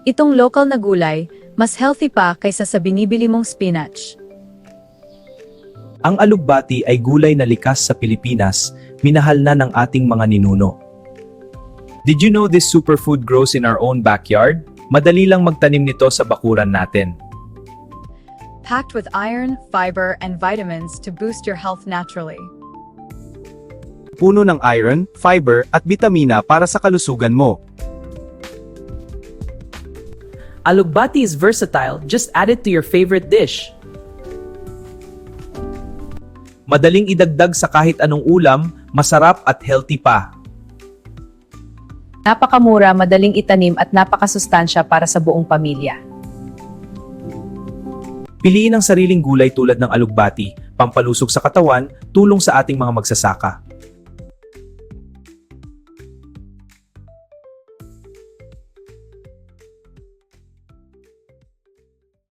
Itong local na gulay, mas healthy pa kaysa sa binibili mong spinach. Ang alugbati ay gulay na likas sa Pilipinas, minahal na ng ating mga ninuno. Did you know this superfood grows in our own backyard? Madali lang magtanim nito sa bakuran natin. Packed with iron, fiber, and vitamins to boost your health naturally. Puno ng iron, fiber, at bitamina para sa kalusugan mo. Alugbati is versatile, just add it to your favorite dish. Madaling idagdag sa kahit anong ulam, masarap at healthy pa. Napakamura, madaling itanim at napakasustansya para sa buong pamilya. Piliin ang sariling gulay tulad ng alugbati, pampalusog sa katawan, tulong sa ating mga magsasaka.